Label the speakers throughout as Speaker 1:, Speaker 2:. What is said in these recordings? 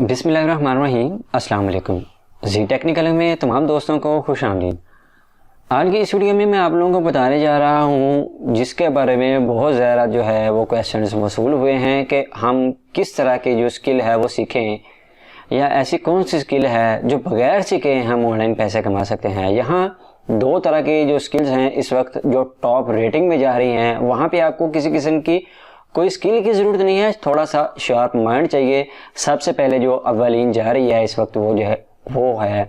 Speaker 1: बिस्मिल्लाहिर्रहमानिर्रहीम। अस्सलाम वालेकुम। जी टेक्निकल में तमाम दोस्तों को खुश आमदीद। आज की इस वीडियो में मैं आप लोगों को बताने जा रहा हूँ जिसके बारे में बहुत ज़्यादा जो है वो क्वेश्चंस मौसूल हुए हैं कि हम किस तरह की जो स्किल है वो सीखें, या ऐसी कौन सी स्किल है जो बगैर सीखे हम ऑनलाइन पैसे कमा सकते हैं। यहाँ दो तरह की जो स्किल्स हैं इस वक्त जो टॉप रेटिंग में जा रही हैं, वहाँ पे आपको किसी किस्म की कोई स्किल की ज़रूरत नहीं है, थोड़ा सा शार्प माइंड चाहिए। सबसे पहले जो अव्वलीन जा रही है इस वक्त वो है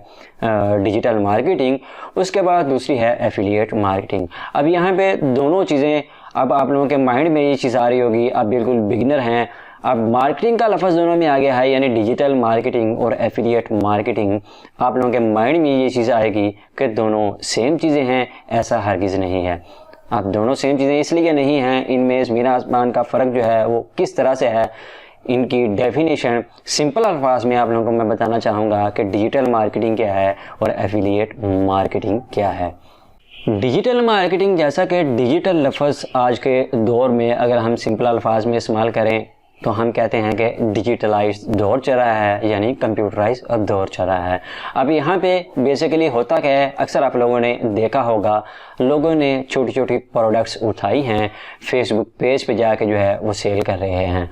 Speaker 1: डिजिटल मार्केटिंग, उसके बाद दूसरी है एफिलिएट मार्केटिंग। अब यहाँ पे दोनों चीज़ें अब आप लोगों के माइंड में ये चीज़ आ रही होगी, आप बिल्कुल बिगिनर हैं, अब मार्केटिंग का लफ्ज़ दोनों में आ गया है, यानी डिजिटल मार्केटिंग और एफिलिएट मार्केटिंग। आप लोगों के माइंड में ये चीज़ आएगी कि दोनों सेम चीज़ें हैं, ऐसा हरगिज़ नहीं है। अब दोनों सेम चीज़ें इसलिए नहीं हैं, इनमें ज़मीन आसमान का फ़र्क जो है वो किस तरह से है, इनकी डेफिनेशन सिंपल अल्फाज में आप लोगों को मैं बताना चाहूँगा कि डिजिटल मार्केटिंग क्या है और एफिलिएट मार्केटिंग क्या है। डिजिटल मार्केटिंग, जैसा कि डिजिटल लफ्ज़ आज के दौर में अगर हम सिंपल अल्फाज में इस्तेमाल करें तो हम कहते हैं कि डिजिटलाइज दौर चल रहा है, यानी कंप्यूटराइज अब दौर चल रहा है। अब यहाँ पे बेसिकली होता क्या है, अक्सर आप लोगों ने देखा होगा, लोगों ने छोटी छोटी प्रोडक्ट्स उठाई हैं, फेसबुक पेज पे जाके जो है वो सेल कर रहे हैं।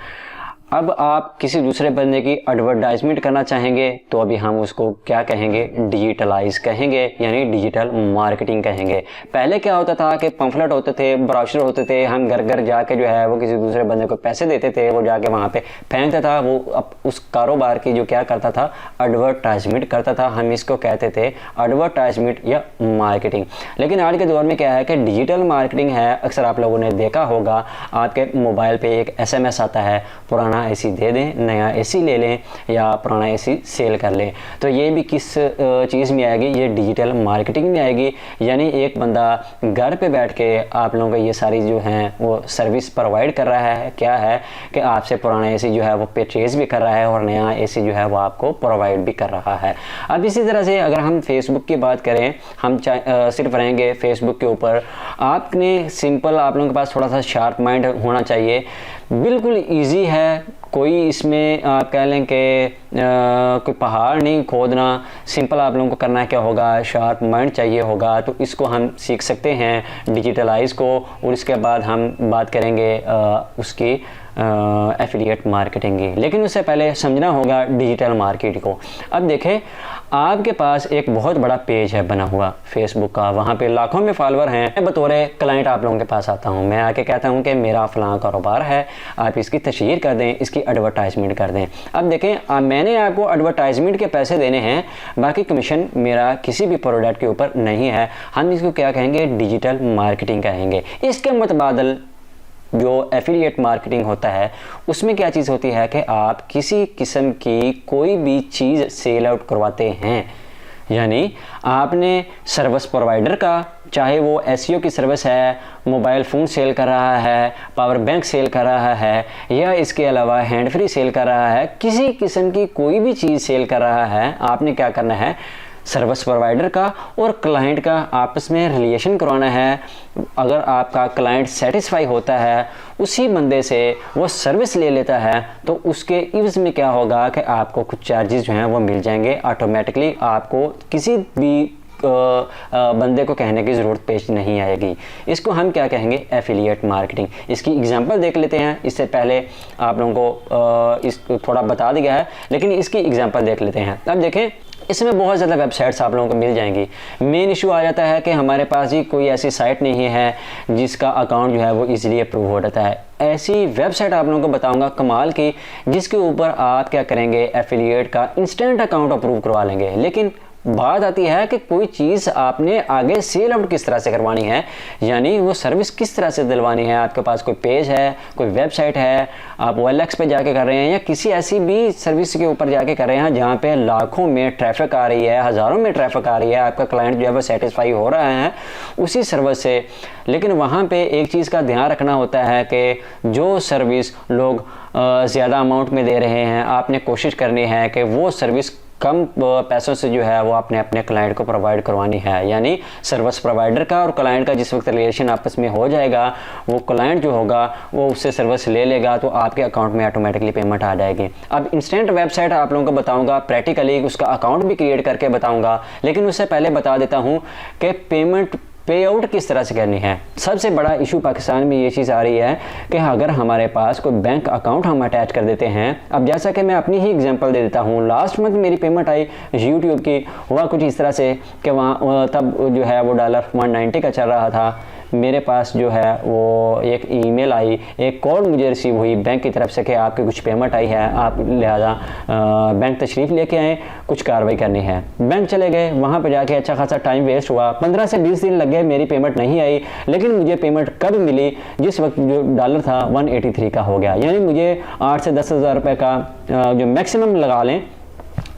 Speaker 1: अब आप किसी दूसरे बंदे की एडवर्टाइजमेंट करना चाहेंगे तो अभी हम उसको क्या कहेंगे, डिजिटलाइज कहेंगे, यानी डिजिटल मार्केटिंग कहेंगे। पहले क्या होता था कि पंफलेट होते थे, ब्रोशर होते थे, हम घर घर जाके जो है वो किसी दूसरे बंदे को पैसे देते थे, वो जाके वहाँ पे फेंकता था, वो अब उस कारोबार की जो क्या करता था, एडवर्टाइजमेंट करता था। हम इसको कहते थे एडवर्टाइजमेंट या मार्केटिंग। लेकिन आज के दौर में क्या है कि डिजिटल मार्केटिंग है। अक्सर आप लोगों ने देखा होगा, आपके मोबाइल पर एक SMS आता है, पुराना एसी दे दें, नया एसी ले लें, या पुराना एसी सेल कर लें। तो ये भी किस चीज़ में आएगी, ये डिजिटल मार्केटिंग में आएगी। यानी एक बंदा घर पे बैठ के आप लोगों को ये सारी जो हैं वो सर्विस प्रोवाइड कर रहा है। क्या है कि आपसे पुराना एसी जो है वो परचेज भी कर रहा है और नया एसी जो है वो आपको प्रोवाइड भी कर रहा है। अब इसी तरह से अगर हम फेसबुक की बात करें, हम सिर्फ रहेंगे फेसबुक के ऊपर। आपने सिंपल, आप लोगों के पास थोड़ा सा शार्प माइंड होना चाहिए, बिल्कुल इजी है, कोई इसमें आप कह लें कि कोई पहाड़ नहीं खोदना। सिंपल आप लोगों को करना क्या होगा, शार्प माइंड चाहिए होगा, तो इसको हम सीख सकते हैं डिजिटलाइज को। और इसके बाद हम बात करेंगे उसकी एफिलिएट मार्केटिंग की। लेकिन उससे पहले समझना होगा डिजिटल मार्केट को। अब देखें, आपके पास एक बहुत बड़ा पेज है बना हुआ फेसबुक का, वहाँ पे लाखों में फॉलोअर हैं। मैं बतौर क्लाइंट आप लोगों के पास आता हूँ, मैं आके कहता हूँ कि मेरा फ़लाँ कारोबार है, आप इसकी तशहीर कर दें, इसकी एडवर्टाइजमेंट कर दें। अब देखें, मैंने आपको एडवर्टाइजमेंट के पैसे देने हैं, बाकी कमीशन मेरा किसी भी प्रोडक्ट के ऊपर नहीं है। हम इसको क्या कहेंगे, डिजिटल मार्केटिंग कहेंगे। इसके मुतबादल जो एफिलिएट मार्केटिंग होता है उसमें क्या चीज़ होती है कि आप किसी किस्म की कोई भी चीज़ सेल आउट करवाते हैं। यानी आपने सर्विस प्रोवाइडर का, चाहे वो एसईओ की सर्विस है, मोबाइल फ़ोन सेल कर रहा है, पावर बैंक सेल कर रहा है, या इसके अलावा हैंड फ्री सेल कर रहा है, किसी किस्म की कोई भी चीज़ सेल कर रहा है, आपने क्या करना है, सर्विस प्रोवाइडर का और क्लाइंट का आपस में रिलेशन करवाना है। अगर आपका क्लाइंट सेटिस्फाई होता है, उसी बंदे से वो सर्विस ले लेता है, तो उसके इवज़ में क्या होगा कि आपको कुछ चार्जेस जो हैं वो मिल जाएंगे ऑटोमेटिकली। आपको किसी भी बंदे को कहने की ज़रूरत पेश नहीं आएगी। इसको हम क्या कहेंगे, एफिलिएट मार्केटिंग। इसकी एग्जांपल देख लेते हैं। इससे पहले आप लोगों को इस थोड़ा बता दिया है, लेकिन इसकी एग्जांपल देख लेते हैं। अब देखें, इसमें बहुत ज़्यादा वेबसाइट्स आप लोगों को मिल जाएंगी। मेन इशू आ जाता है कि हमारे पास ही कोई ऐसी साइट नहीं है जिसका अकाउंट जो है वो इजीली अप्रूव हो जाता है। ऐसी वेबसाइट आप लोगों को बताऊंगा कमाल की, जिसके ऊपर आप क्या करेंगे, एफिलिएट का इंस्टेंट अकाउंट अप्रूव करवा लेंगे। लेकिन बात आती है कि कोई चीज़ आपने आगे सेल आउट किस तरह से करवानी है, यानी वो सर्विस किस तरह से दिलवानी है। आपके पास कोई पेज है, कोई वेबसाइट है, आप OLX पे जाके कर रहे हैं, या किसी ऐसी भी सर्विस के ऊपर जाके कर रहे हैं जहाँ पे लाखों में ट्रैफिक आ रही है, हज़ारों में ट्रैफिक आ रही है, आपका क्लाइंट जो है वो सेटिस्फाई हो रहा है उसी सर्विस से। लेकिन वहाँ पे एक चीज़ का ध्यान रखना होता है कि जो सर्विस लोग ज़्यादा अमाउंट में दे रहे हैं, आपने कोशिश करनी है कि वो सर्विस कम पैसों से जो है वो आपने अपने क्लाइंट को प्रोवाइड करवानी है। यानी सर्विस प्रोवाइडर का और क्लाइंट का जिस वक्त रिलेशन आपस में हो जाएगा, वो क्लाइंट जो होगा वो उससे सर्विस ले लेगा, तो आपके अकाउंट में ऑटोमेटिकली पेमेंट आ जाएगी। अब इंस्टेंट वेबसाइट आप लोगों को बताऊंगा, प्रैक्टिकली उसका अकाउंट भी क्रिएट करके बताऊंगा, लेकिन उससे पहले बता देता हूँ कि पेमेंट पे आउट किस तरह से करनी है। सबसे बड़ा इशू पाकिस्तान में ये चीज़ आ रही है कि अगर हमारे पास कोई बैंक अकाउंट हम अटैच कर देते हैं, अब जैसा कि मैं अपनी ही एग्जांपल दे देता हूँ, लास्ट मंथ मेरी पेमेंट आई यूट्यूब की, हुआ कुछ इस तरह से कि वहाँ तब जो है वो $190 का चल रहा था। मेरे पास जो है वो एक ईमेल आई, एक कॉल मुझे रिसीव हुई बैंक की तरफ से कि आपकी कुछ पेमेंट आई है, आप लिहाजा बैंक तशरीफ़ लेके आएँ, कुछ कार्रवाई करनी है। बैंक चले गए, वहाँ पर जाके अच्छा खासा टाइम वेस्ट हुआ, 15 से 20 दिन लग गए, मेरी पेमेंट नहीं आई। लेकिन मुझे पेमेंट कब मिली? जिस वक्त जो डॉलर था 183 का हो गया। यानी मुझे 8 से 10 हज़ार रुपये का जो मैक्सिमम लगा लें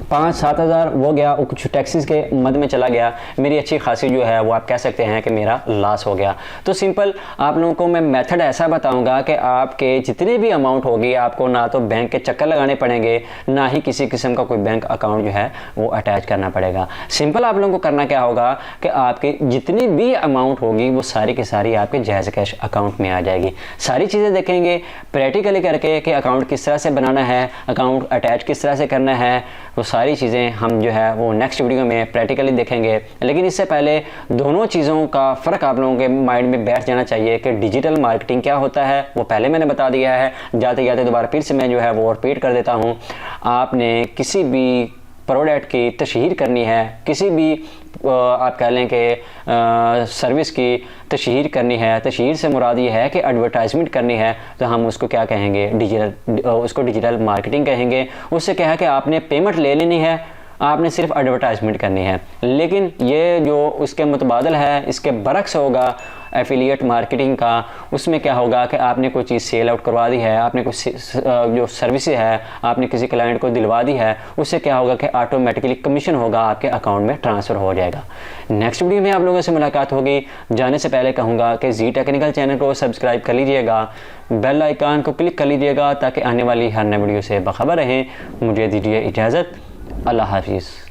Speaker 1: 5-7 हज़ार वो गया, वो कुछ टैक्सीज के मद में चला गया। मेरी अच्छी खासी जो है वो आप कह सकते हैं कि मेरा लॉस हो गया। तो सिंपल आप लोगों को मैं मेथड ऐसा बताऊंगा कि आपके जितने भी अमाउंट होगी, आपको ना तो बैंक के चक्कर लगाने पड़ेंगे, ना ही किसी किस्म का कोई बैंक अकाउंट जो है वो अटैच करना पड़ेगा। सिंपल आप लोगों को करना क्या होगा कि आपकी जितनी भी अमाउंट होगी वो सारी की सारी आपके जायज़ कैश अकाउंट में आ जाएगी। सारी चीज़ें देखेंगे प्रैक्टिकली करके कि अकाउंट किस तरह से बनाना है, अकाउंट अटैच किस तरह से करना है, वो सारी चीज़ें हम जो है वो नेक्स्ट वीडियो में प्रैक्टिकली देखेंगे। लेकिन इससे पहले दोनों चीज़ों का फ़र्क आप लोगों के माइंड में बैठ जाना चाहिए कि डिजिटल मार्केटिंग क्या होता है, वो पहले मैंने बता दिया है। जाते जाते दोबारा फिर से मैं जो है वो रिपीट कर देता हूँ। आपने किसी भी प्रोडक्ट की तशहीर करनी है, किसी भी आप कह लें कि सर्विस की तशहीर करनी है, तशहीर से मुराद ये है कि एडवर्टाइजमेंट करनी है, तो हम उसको क्या कहेंगे? उसको डिजिटल मार्केटिंग कहेंगे। उससे क्या है कि आपने पेमेंट ले लेनी है, आपने सिर्फ एडवर्टाइजमेंट करनी है। लेकिन ये जो उसके मुतबादल है, इसके बरक्स होगा एफिलिएट मार्केटिंग का। उसमें क्या होगा कि आपने कोई चीज़ सेल आउट करवा दी है, आपने कुछ जो सर्विस है आपने किसी क्लाइंट को दिलवा दी है, उससे क्या होगा कि ऑटोमेटिकली कमीशन होगा आपके अकाउंट में ट्रांसफ़र हो जाएगा। नेक्स्ट वीडियो में आप लोगों से मुलाकात होगी। जाने से पहले कहूँगा कि जी टेक्निकल चैनल को सब्सक्राइब कर लीजिएगा, बेल आइकान को क्लिक कर लीजिएगा ताकि आने वाली हर नई वीडियो से बाखबर रहें। मुझे दीजिए इजाज़त। अल्लाह हाफिज़।